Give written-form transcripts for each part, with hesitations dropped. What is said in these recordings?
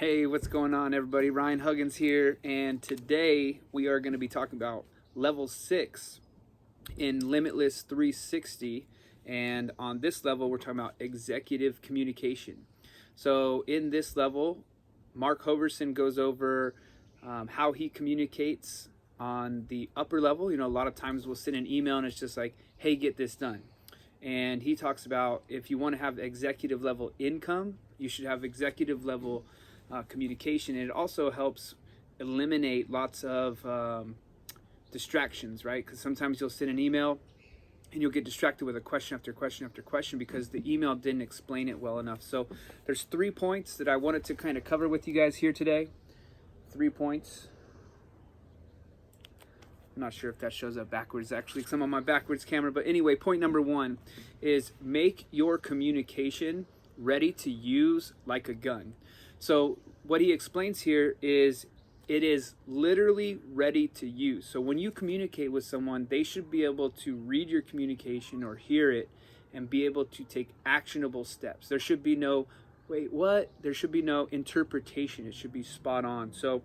Hey, what's going on, everybody? Ryan Huggins here, and today we are going to be talking about level 6 in Limitless 360. And on this level, we're talking about executive communication. So, in this level, Mark Hoverson goes over how he communicates on the upper level. You know, a lot of times we'll send an email and it's just like, hey, get this done. And he talks about if you want to have executive level income, you should have executive level communication. And it also helps eliminate lots of distractions, right? Because sometimes you'll send an email and you'll get distracted with a question after question after question because the email didn't explain it well enough. So there's 3 points that I wanted to kind of cover with you guys here today. 3 points. I'm not sure if that shows up backwards actually because I'm on my backwards camera, but anyway, point number 1 is make your communication ready to use like a gun. So what he explains here is it is literally ready to use. So when you communicate with someone, they should be able to read your communication or hear it and be able to take actionable steps. There should be no, wait, what? There should be no interpretation. It should be spot on. So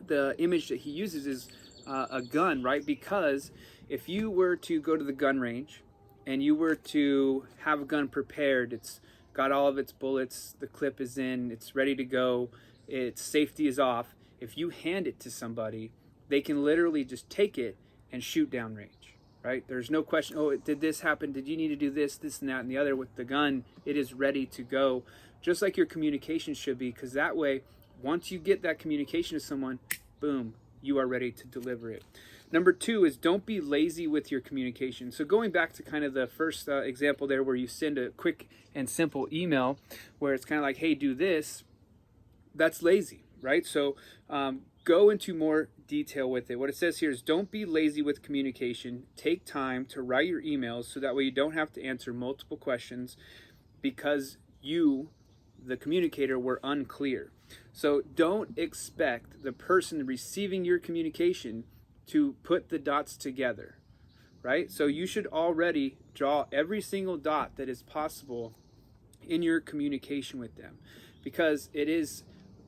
the image that he uses is a gun, right? Because if you were to go to the gun range and you were to have a gun prepared, it's got all of its bullets, the clip is in, it's ready to go, its safety is off. If you hand it to somebody, they can literally just take it and shoot downrange, right? There's no question, oh, did this happen? Did you need to do this, this, and that, and the other? With the gun, it is ready to go, just like your communication should be, because that way, once you get that communication to someone, boom, you are ready to deliver it. Number 2 is don't be lazy with your communication. So going back to kind of the first example there where you send a quick and simple email where it's kind of like, hey, do this, that's lazy, right? So go into more detail with it. What it says here is don't be lazy with communication. Take time to write your emails so that way you don't have to answer multiple questions because you, the communicator, were unclear. So don't expect the person receiving your communication to put the dots together, right? So you should already draw every single dot that is possible in your communication with them because it is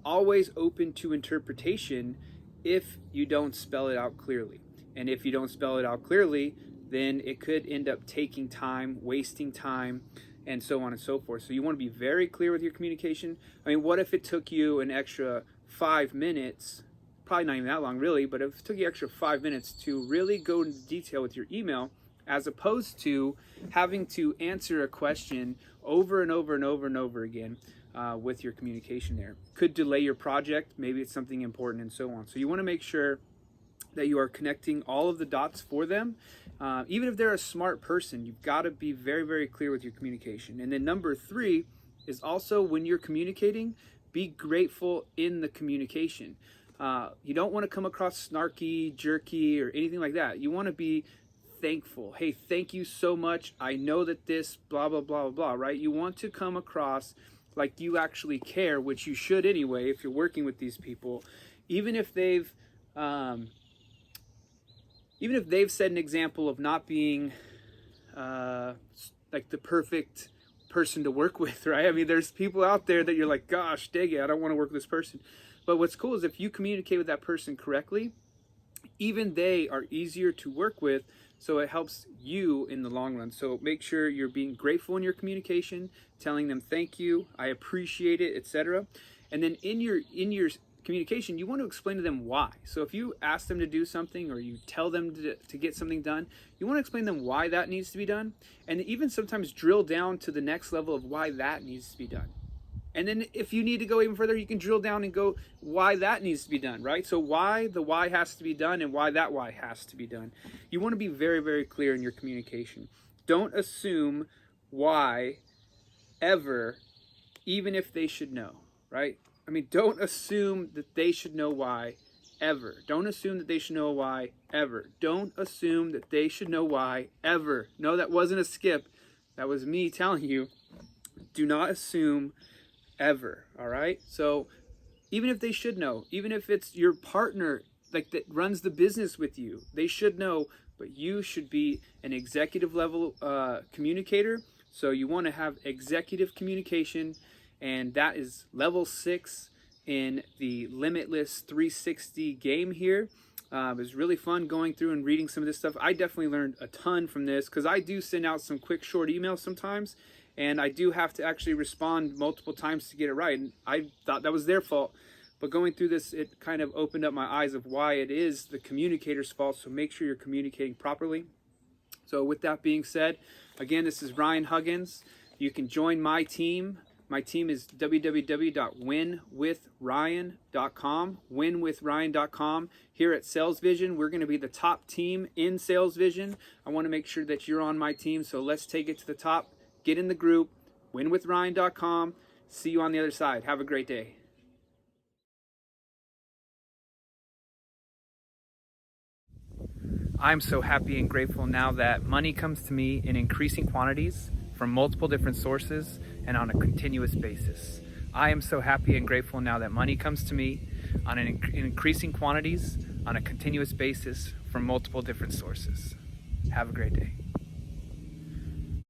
always open to interpretation if you don't spell it out clearly. And if you don't spell it out clearly, then it could end up taking time, wasting time, and so on and so forth. So you want to be very clear with your communication. I mean, what if it took you an extra 5 minutes, probably not even that long really, but if it took you extra 5 minutes to really go into detail with your email, as opposed to having to answer a question over and over and over and over again with your communication there. Could delay your project, maybe it's something important and so on. So you want to make sure that you are connecting all of the dots for them. Even if they're a smart person, you've got to be very, very clear with your communication. And then number 3 is also when you're communicating, be grateful in the communication. You don't want to come across snarky, jerky, or anything like that. You want to be thankful. Hey, thank you so much. I know that this blah, blah, blah, blah, blah, right? You want to come across like you actually care, which you should anyway if you're working with these people. Even if they've said an example of not being like the perfect person to work with, right? I mean, there's people out there that you're like, gosh, dang it, I don't want to work with this person. But what's cool is if you communicate with that person correctly, even they are easier to work with, so it helps you in the long run. So make sure you're being grateful in your communication, telling them thank you, I appreciate it, etc. And then in your communication, you want to explain to them why. So if you ask them to do something or you tell them to get something done, you want to explain to them why that needs to be done, and even sometimes drill down to the next level of why that needs to be done. And then if you need to go even further, you can drill down and go why that needs to be done, right? So why the why has to be done and why that why has to be done. You want to be very, very clear in your communication. Don't assume why ever, even if they should know, right? I mean, don't assume that they should know why ever. Don't assume that they should know why ever. Don't assume that they should know why ever. No, that wasn't a skip. That was me telling you, do not assume ever, all right? So even if they should know, even if it's your partner like that runs the business with you, they should know, but you should be an executive level communicator. So you want to have executive communication, and that is level 6 in the Limitless 360 game here. It was really fun going through and reading some of this stuff. I definitely learned a ton from this because I do send out some quick short emails sometimes, and I do have to actually respond multiple times to get it right. And I thought that was their fault. But going through this, it kind of opened up my eyes of why it is the communicator's fault. So make sure you're communicating properly. So with that being said, again, this is Ryan Huggins. You can join my team. My team is www.winwithryan.com, winwithryan.com. Here at Salesvision, we're going to be the top team in Salesvision. I want to make sure that you're on my team, so let's take it to the top. Get in the group, winwithryan.com. See you on the other side. Have a great day. I'm so happy and grateful now that money comes to me in increasing quantities from multiple different sources and on a continuous basis. I am so happy and grateful now that money comes to me in increasing quantities on a continuous basis from multiple different sources. Have a great day.